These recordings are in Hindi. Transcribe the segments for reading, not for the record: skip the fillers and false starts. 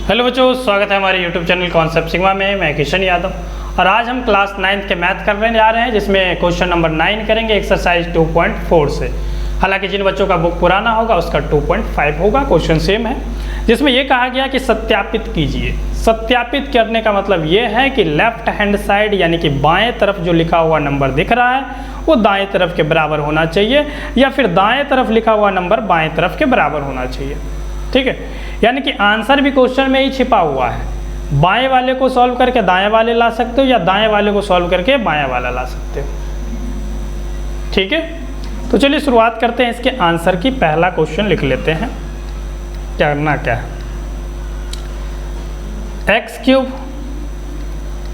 हेलो बच्चों, स्वागत है हमारे YouTube चैनल कॉन्सेप्ट सिग्मा में। मैं किशन यादव और आज हम क्लास 9th के मैथ करने जा रहे हैं, जिसमें क्वेश्चन नंबर 9 करेंगे एक्सरसाइज 2.4 से। हालांकि जिन बच्चों का बुक पुराना होगा उसका 2.5 होगा, क्वेश्चन सेम है। जिसमें यह कहा गया कि सत्यापित कीजिए। सत्यापित करने का मतलब ये है कि लेफ्ट हैंड साइड यानी कि बाएं तरफ जो लिखा हुआ नंबर दिख रहा है वो दाएं तरफ के बराबर होना चाहिए, या फिर दाएं तरफ लिखा हुआ नंबर बाएं तरफ के बराबर होना चाहिए। ठीक है, यानी कि आंसर भी क्वेश्चन में ही छिपा हुआ है। बाएं वाले को सॉल्व करके दाएं वाले ला सकते हो, या दाएं वाले को सॉल्व करके बाएं वाला ला सकते हो। ठीक है, तो चलिए शुरुआत करते हैं इसके आंसर की। पहला क्वेश्चन लिख लेते हैं। क्या करना क्या है, x³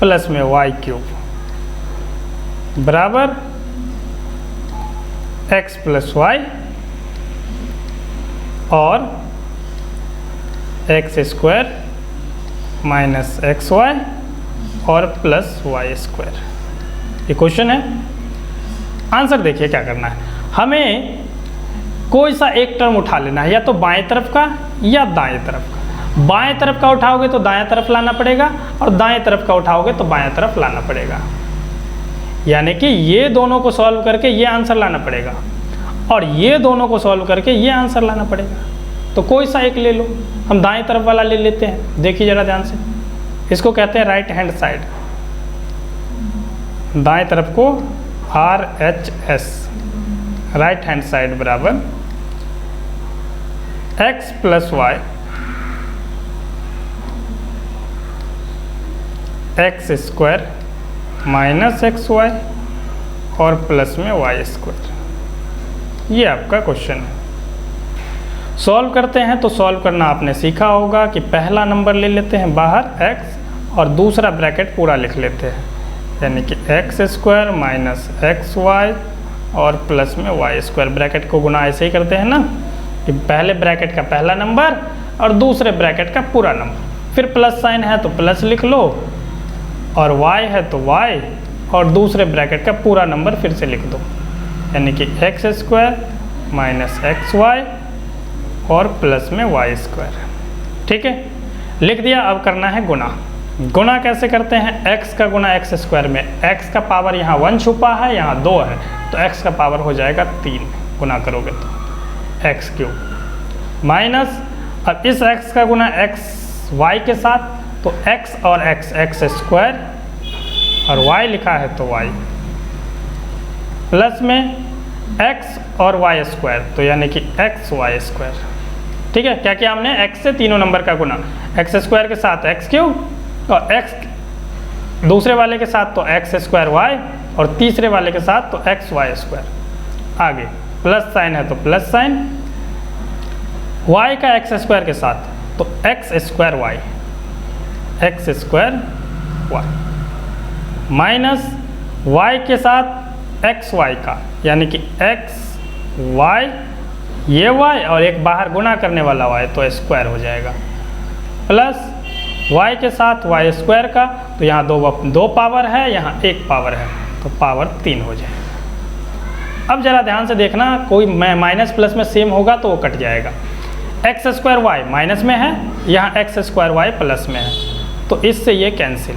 प्लस में y³ बराबर x प्लस y और x² माइनस xy और प्लस y²। ये क्वेश्चन है। आंसर देखिए क्या करना है, हमें कोई सा एक टर्म उठा लेना है, या तो बाएं तरफ का या दाएं तरफ का। बाएं तरफ का उठाओगे तो दाएं तरफ लाना पड़ेगा, और दाएं तरफ का उठाओगे तो बाएं तरफ लाना पड़ेगा। यानी कि ये दोनों को सॉल्व करके ये आंसर लाना पड़ेगा, और ये दोनों को सॉल्व करके ये आंसर लाना पड़ेगा। तो कोई सा एक ले लो, हम दाएं तरफ वाला ले लेते हैं। देखिए जरा ध्यान से, इसको कहते हैं राइट हैंड साइड। दाएं तरफ को RHS, राइट हैंड साइड बराबर x plus y x² minus xy और प्लस में y²। ये आपका क्वेश्चन है। सॉल्व करते हैं तो सॉल्व करना आपने सीखा होगा कि पहला नंबर ले लेते हैं बाहर x, और दूसरा ब्रैकेट पूरा लिख लेते हैं, यानी कि x² माइनस xy और प्लस में y²। ब्रैकेट को गुना ऐसे ही करते हैं ना, कि पहले ब्रैकेट का पहला नंबर और दूसरे ब्रैकेट का पूरा नंबर, फिर प्लस साइन है तो प्लस लिख लो, और y है तो y और दूसरे ब्रैकेट का पूरा नंबर फिर से लिख दो, यानी कि x² माइनस xy और प्लस में y²। ठीक है, लिख दिया। अब करना है गुना। गुना कैसे करते हैं, x का गुना x² में, x का पावर यहाँ 1 छुपा है, यहाँ 2 है, तो x का पावर हो जाएगा 3 गुना करोगे तो x³ माइनस, अब इस x का गुना xy के साथ, तो x और x² और y लिखा है तो y, प्लस में x और y², तो यानी कि xy²। ठीक है, क्या किया हमने, x से तीनों नंबर का गुना, x² के साथ x³ और x दूसरे वाले के साथ तो x² y और तीसरे वाले के साथ तो xy²। आगे प्लस साइन है तो प्लस साइन, y का x² के साथ तो x² y, माइनस y के साथ xy का, यानी कि xy ये y और एक बाहर गुना करने वाला y तो स्क्वायर हो जाएगा, प्लस y के साथ y² का, तो यहाँ दो पावर है, यहाँ एक पावर है, तो पावर 3 हो जाएगा। अब जरा ध्यान से देखना, कोई माइनस प्लस में सेम होगा तो वो कट जाएगा। x² y माइनस में है, यहाँ x² y प्लस में है, तो इससे ये कैंसिल,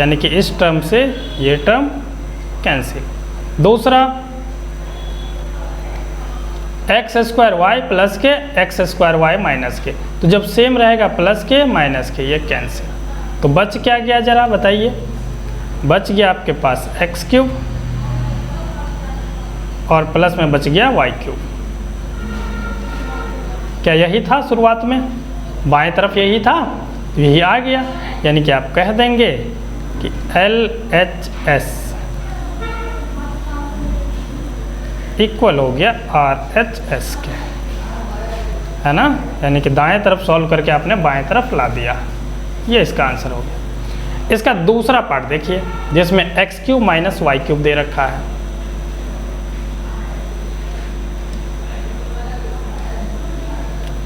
यानी कि इस टर्म से ये टर्म कैंसिल। दूसरा x² y प्लस के x² y माइनस के, तो जब सेम रहेगा प्लस के माइनस के, ये कैंसिल। तो बच क्या गया जरा बताइए, बच गया आपके पास x³ और प्लस में बच गया y³। क्या यही था शुरुआत में, बाएं तरफ यही था, तो यही आ गया, यानी कि आप कह देंगे कि LHS इक्वल हो गया RHS के, है ना, यानी कि दाएं तरफ सॉल्व करके आपने बाएं तरफ ला दिया। ये इसका आंसर हो गया। इसका दूसरा पार्ट देखिए, जिसमें x³ माइनस y³ दे रखा है।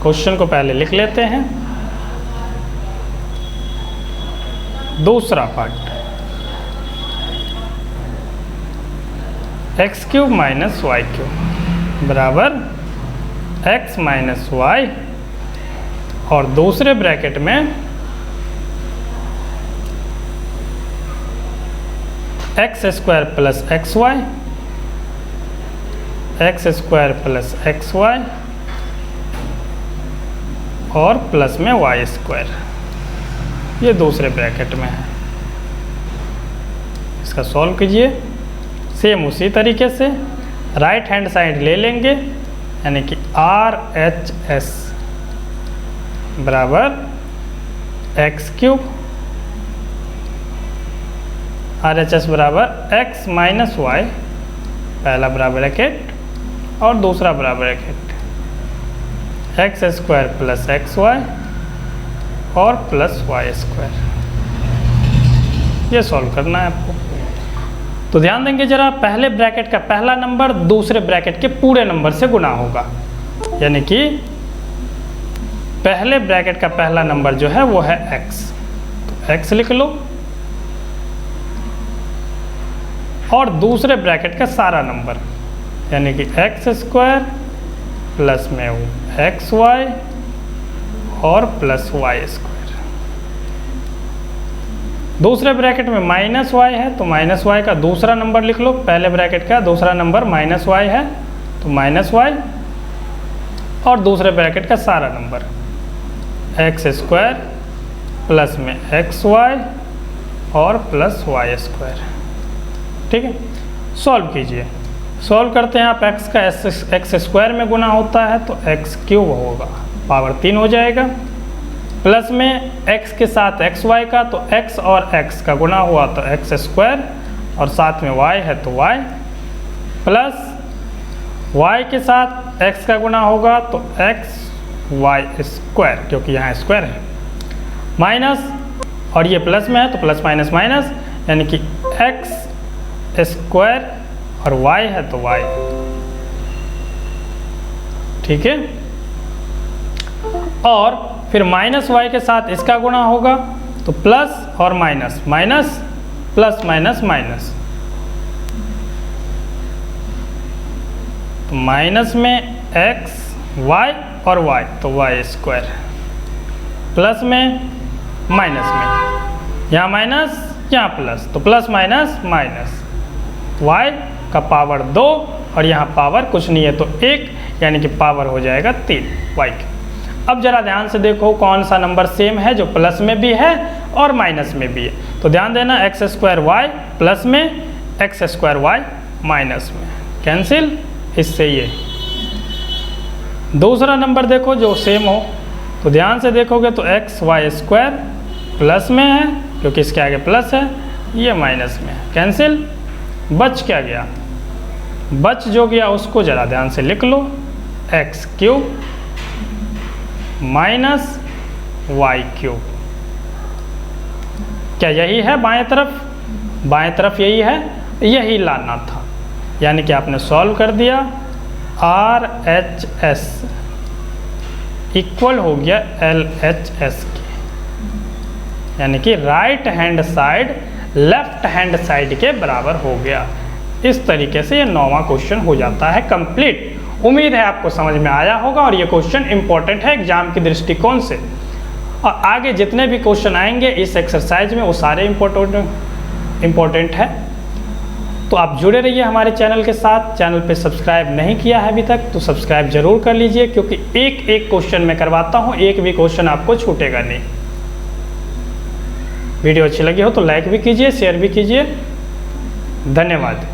क्वेश्चन को पहले लिख लेते हैं। दूसरा पार्ट, x³ माइनस y³ बराबर x माइनस y और दूसरे ब्रैकेट में x square plus x y, x square plus x y और प्लस में वाई स्क्वायर, ये दूसरे ब्रैकेट में है। इसका सॉल्व कीजिए। सेम उसी तरीके से राइट हैंड साइड ले लेंगे, यानी कि आर एच एस बराबर x cube, R H S बराबर एक्स माइनस वाई, पहला बराबर ब्रैकेट और दूसरा बराबर bracket, x square plus x y और प्लस वाई स्क्वायर। ये सॉल्व करना है आपको। तो ध्यान देंगे जरा, पहले ब्रैकेट का पहला नंबर दूसरे ब्रैकेट के पूरे नंबर से गुना होगा, यानी कि पहले ब्रैकेट का पहला नंबर जो है वो है x, तो x लिख लो, और दूसरे ब्रैकेट का सारा नंबर यानी कि एक्स स्क्वायर प्लस में एक्स वाई और प्लस वाई स्क्वायर। दूसरे ब्रैकेट में माइनस वाई है तो माइनस वाई का दूसरा नंबर लिख लो, पहले ब्रैकेट का दूसरा नंबर माइनस वाई है तो माइनस वाई, और दूसरे ब्रैकेट का सारा नंबर एक्स स्क्वायर प्लस में एक्स वाई और प्लस वाई स्क्वायर। ठीक है, सॉल्व कीजिए। सॉल्व करते हैं आप, x का एक्स स्क्वायर में गुना होता है तो x क्यूब होगा, पावर 3 हो जाएगा, प्लस में x के साथ एक्स वाई का तो x और x का गुना हुआ तो एक्स स्क्वायर, और साथ में y है तो y, प्लस y के साथ x का गुना होगा तो x वाई स्क्वायर, क्योंकि यहाँ स्क्वायर है, माइनस, और ये प्लस में है तो प्लस माइनस माइनस, यानी कि x स्क्वायर और y है तो y। ठीक है, और फिर माइनस वाई के साथ इसका गुणा होगा तो प्लस और minus, minus plus minus minus, तो माइनस में x y और y तो y स्क्वायर, प्लस में माइनस में, यहाँ माइनस यहाँ प्लस तो प्लस माइनस माइनस, y का पावर 2 और यहाँ पावर कुछ नहीं है तो 1, यानी कि पावर हो जाएगा 3 y की। अब जरा ध्यान से देखो कौन सा नंबर सेम है जो प्लस में भी है और माइनस में भी है। तो ध्यान देना, एक्स स्क्वायर वाई प्लस में, एक्स स्क्वायर वाई माइनस में, कैंसिल, इससे ये। दूसरा नंबर देखो जो सेम हो, तो ध्यान से देखोगे तो एक्स वाई स्क्वायर प्लस में है क्योंकि इसके आगे प्लस है, ये माइनस में है, कैंसिल। बच क्या गया? बच जो गया उसको जरा ध्यान से लिख लो, X cube minus Y cube. क्या यही है बाएं तरफ? बाएं तरफ यही है, यही लाना था, यानी कि आपने सॉल्व कर दिया। आर एच एस इक्वल हो गया एल एच एस के, यानी कि right hand side left hand side के बराबर हो गया। इस तरीके से ये 9वां क्वेश्चन हो जाता है कंप्लीट। उम्मीद है आपको समझ में आया होगा और ये क्वेश्चन इंपॉर्टेंट है एग्जाम के दृष्टिकोण से, और आगे जितने भी क्वेश्चन आएंगे इस एक्सरसाइज में वो सारे इम्पोर्टेंट है। तो आप जुड़े रहिए हमारे चैनल के साथ। चैनल पे सब्सक्राइब नहीं किया है अभी तक तो सब्सक्राइब जरूर कर लीजिए, क्योंकि एक एक क्वेश्चन मैं करवाता हूँ, एक भी क्वेश्चन आपको छूटेगा नहीं। वीडियो अच्छी लगी हो तो लाइक भी कीजिए, शेयर भी कीजिए। धन्यवाद।